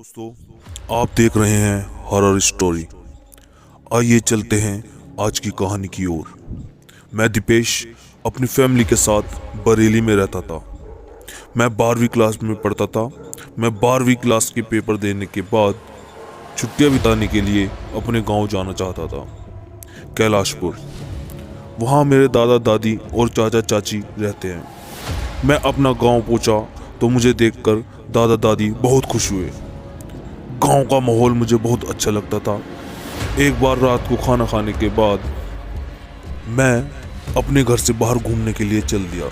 दोस्तों, आप देख रहे हैं हॉरर स्टोरी। आइए चलते हैं आज की कहानी की ओर। मैं दीपेश अपनी फैमिली के साथ बरेली में रहता था। मैं 12वीं क्लास में पढ़ता था। मैं 12वीं क्लास के पेपर देने के बाद छुट्टियां बिताने के लिए अपने गांव जाना चाहता था, कैलाशपुर। वहाँ मेरे दादा दादी और चाचा चाची रहते हैं। मैं अपना गांव पहुंचा तो मुझे देखकर दादा दादी बहुत खुश हुए। गांव का माहौल मुझे बहुत अच्छा लगता था। एक बार रात को खाना खाने के बाद मैं अपने घर से बाहर घूमने के लिए चल दिया।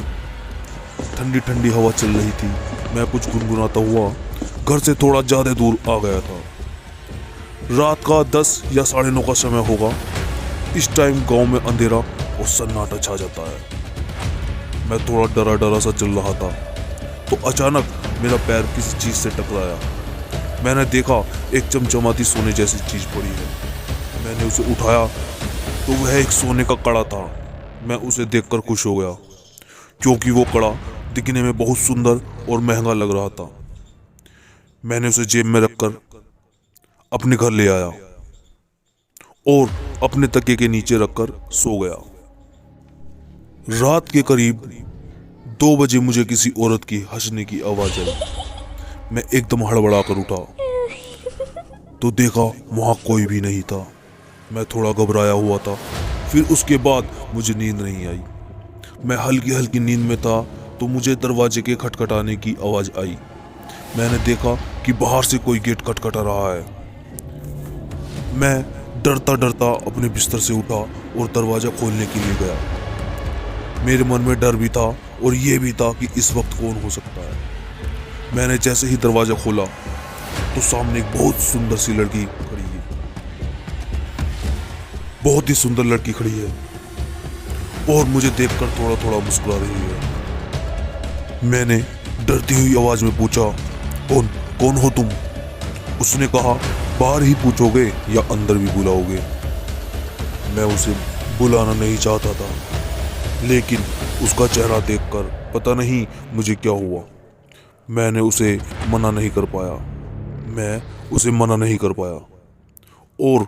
ठंडी ठंडी हवा चल रही थी। मैं कुछ गुनगुनाता हुआ घर से थोड़ा ज़्यादा दूर आ गया था। रात का 10 या 9:30 का समय होगा। इस टाइम गांव में अंधेरा और सन्नाटा छा जाता है। मैं थोड़ा डरा डरा सा चल रहा था तो अचानक मेरा पैर किसी चीज़ से टकराया। मैंने देखा एक चमचमाती सोने जैसी चीज़ पड़ी है। मैंने उसे उठाया तो वह एक सोने का कड़ा था। मैं उसे देखकर खुश हो गया क्योंकि वो कड़ा दिखने में बहुत सुंदर और महंगा लग रहा था। मैंने उसे जेब में रखकर अपने घर ले आया और अपने तकिए के नीचे रखकर सो गया। रात के करीब 2 बजे मुझे किसी औरत की हंसने की आवाज़ आई। मैं एकदम हड़बड़ाकर उठा तो देखा वहाँ कोई भी नहीं था। मैं थोड़ा घबराया हुआ था। फिर उसके बाद मुझे नींद नहीं आई। मैं हल्की हल्की नींद में था तो मुझे दरवाजे के खटखटाने की आवाज़ आई। मैंने देखा कि बाहर से कोई गेट खटखटा रहा है। मैं डरता डरता अपने बिस्तर से उठा और दरवाज़ा खोलने के लिए गया। मेरे मन में डर भी था और ये भी था कि इस वक्त कौन हो सकता है। मैंने जैसे ही दरवाज़ा खोला तो सामने एक बहुत सुंदर सी लड़की खड़ी है। बहुत ही सुंदर लड़की खड़ी है और मुझे देखकर थोड़ा थोड़ा मुस्कुरा रही है। मैंने डरती हुई आवाज़ में पूछा, कौन कौन हो तुम? उसने कहा, बाहर ही पूछोगे या अंदर भी बुलाओगे? मैं उसे बुलाना नहीं चाहता था, लेकिन उसका चेहरा देखकर पता नहीं मुझे क्या हुआ। मैंने उसे मना नहीं कर पाया। मैं उसे मना नहीं कर पाया और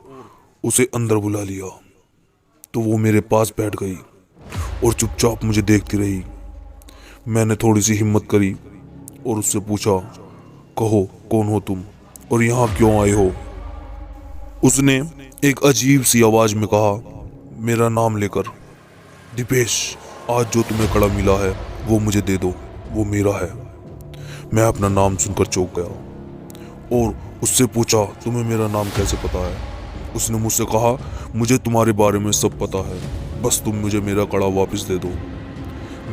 उसे अंदर बुला लिया। तो वो मेरे पास बैठ गई और चुपचाप मुझे देखती रही। मैंने थोड़ी सी हिम्मत करी और उससे पूछा, कहो कौन हो तुम और यहाँ क्यों आए हो? उसने एक अजीब सी आवाज़ में कहा, मेरा नाम लेकर, दीपेश, आज जो तुम्हें कड़ा मिला है वो मुझे दे दो, वो मेरा है। मैं अपना नाम सुनकर चौंक गया और उससे पूछा, तुम्हें मेरा नाम कैसे पता है? उसने मुझसे कहा, मुझे तुम्हारे बारे में सब पता है, बस तुम मुझे मेरा कड़ा वापस दे दो।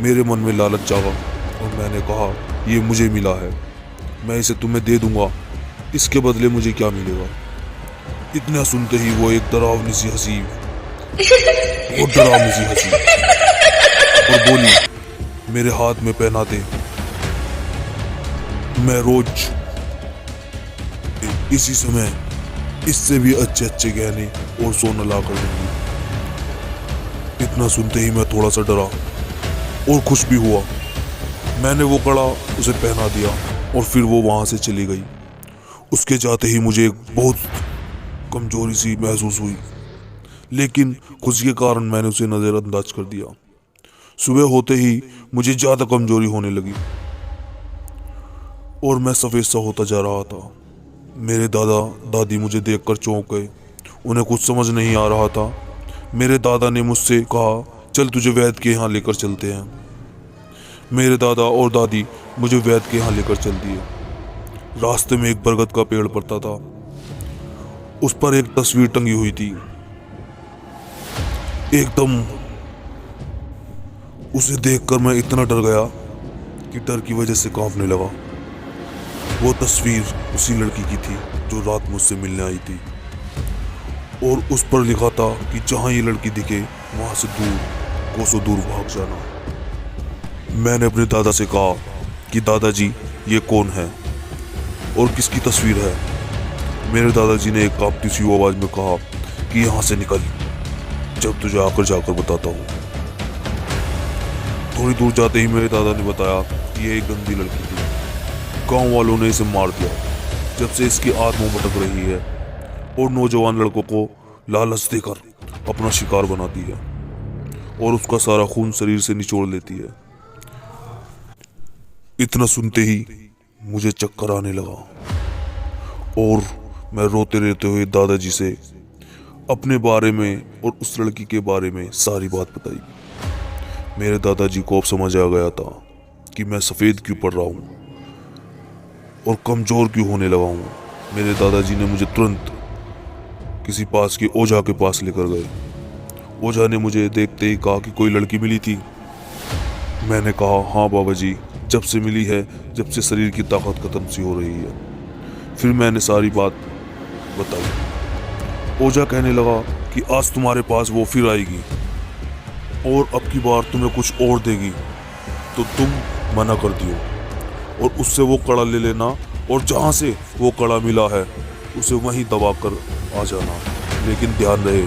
मेरे मन में लालच जागा और मैंने कहा, ये मुझे मिला है, मैं इसे तुम्हें दे दूंगा, इसके बदले मुझे क्या मिलेगा? इतना सुनते ही वो एक डरावनी सी हंसी और बोली, मेरे हाथ में पहना दे, मैं रोज इसी समय इससे भी अच्छे अच्छे गहने और सोना ला कर दूंगी। इतना सुनते ही मैं थोड़ा सा डरा और खुश भी हुआ। मैंने वो कड़ा उसे पहना दिया और फिर वो वहाँ से चली गई। उसके जाते ही मुझे एक बहुत कमजोरी सी महसूस हुई, लेकिन खुशी के कारण मैंने उसे नज़रअंदाज कर दिया। सुबह होते ही मुझे ज़्यादा कमजोरी होने लगी और मैं सफ़ेद सा होता जा रहा था। मेरे दादा दादी मुझे देखकर चौंक गए। उन्हें कुछ समझ नहीं आ रहा था। मेरे दादा ने मुझसे कहा, चल तुझे वैद्य के यहाँ लेकर चलते हैं। मेरे दादा और दादी मुझे वैद्य के यहाँ लेकर चल दिए। रास्ते में एक बरगद का पेड़ पड़ता था। उस पर एक तस्वीर टंगी हुई थी। एकदम उसे देखकर मैं इतना डर गया कि डर की वजह से कांपने लगा। वो तस्वीर उसी लड़की की थी जो रात मुझसे मिलने आई थी और उस पर लिखा था कि जहाँ ये लड़की दिखे वहाँ से दूर, कोसों दूर भाग जाना। मैंने अपने दादा से कहा कि दादाजी, ये कौन है और किसकी तस्वीर है? मेरे दादाजी ने एक कांपती सी आवाज़ में कहा कि यहाँ से निकल, जब तुझे आकर जाकर बताता हूँ। थोड़ी दूर जाते ही मेरे दादा ने बताया कि ये एक गंदी लड़की थी। गांव वालों ने इसे मार दिया जब से इसकी आत्मा भटक रही है और नौजवान लड़कों को लालच देकर अपना शिकार बनाती है और उसका सारा खून शरीर से निचोड़ लेती है। इतना सुनते ही मुझे चक्कर आने लगा और मैं रोते रहते हुए दादाजी से अपने बारे में और उस लड़की के बारे में सारी बात बताई। मेरे दादाजी को अब समझ आ गया था कि मैं सफ़ेद क्यों पड़ रहा हूँ और कमज़ोर क्यों होने लगा हूँ। मेरे दादाजी ने मुझे तुरंत किसी पास के ओझा के पास लेकर गए। ओझा ने मुझे देखते ही कहा कि कोई लड़की मिली थी। मैंने कहा हाँ बाबा जी, जब से मिली है, जब से शरीर की ताकत खत्म सी हो रही है। फिर मैंने सारी बात बताई। ओझा कहने लगा कि आज तुम्हारे पास वो फिर आएगी और अब की बार तुम्हें कुछ और देगी, तो तुम मना कर दियो और उससे वो कड़ा ले लेना और जहाँ से वो कड़ा मिला है उसे वहीं दबा कर आ जाना। लेकिन ध्यान रहे,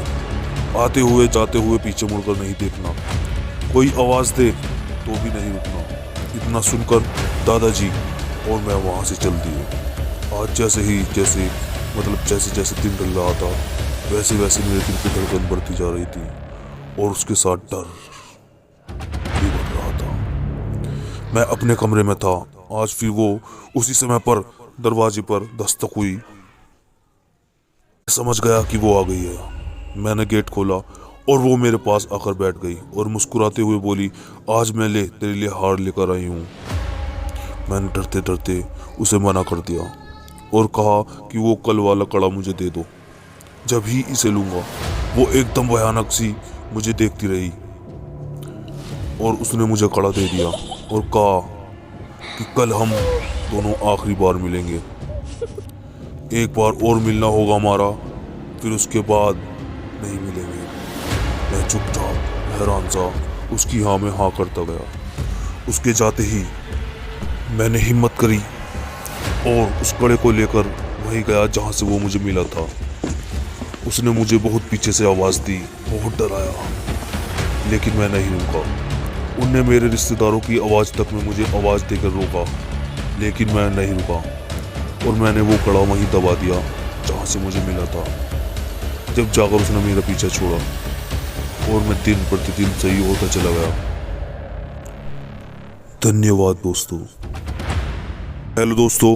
आते हुए जाते हुए पीछे मुड़कर नहीं देखना, कोई आवाज़ दे तो भी नहीं रुकना। इतना सुनकर दादाजी और मैं वहाँ से चल दिए। आज जैसे जैसे दिन ढल रहा था वैसे वैसे मेरे दिल की धड़कन बढ़ती जा रही थी और उसके साथ डर भी बढ़ रहा था। मैं अपने कमरे में था। आज फिर वो उसी समय पर दरवाजे पर दस्तक हुई। समझ गया कि वो आ गई है। मैंने गेट खोला और वो मेरे पास आकर बैठ गई और मुस्कुराते हुए बोली, आज मैं तेरे लिए हार लेकर आई हूँ। मैंने डरते डरते उसे मना कर दिया और कहा कि वो कल वाला कड़ा मुझे दे दो, जब ही इसे लूँगा। वो एकदम भयानक सी मुझे देखती रही और उसने मुझे कड़ा दे दिया और कहा कि कल हम दोनों आखिरी बार मिलेंगे, एक बार और मिलना होगा हमारा, फिर उसके बाद नहीं मिलेंगे। मैं चुपचाप हैरान सा उसकी हाँ में हाँ करता गया। उसके जाते ही मैंने हिम्मत करी और उस कड़े को लेकर वहीं गया जहाँ से वो मुझे मिला था। उसने मुझे बहुत पीछे से आवाज़ दी, बहुत डराया, लेकिन मैं नहीं रुका। उनने मेरे रिश्तेदारों की आवाज़ तक में मुझे आवाज़ देकर रोका, लेकिन मैं नहीं रुका और मैंने वो कड़ा वहीं दबा दिया जहाँ से मुझे मिला था। जब जाकर उसने मेरा पीछा छोड़ा और मैं दिन प्रतिदिन सही होता चला गया। धन्यवाद दोस्तों। हेलो दोस्तों,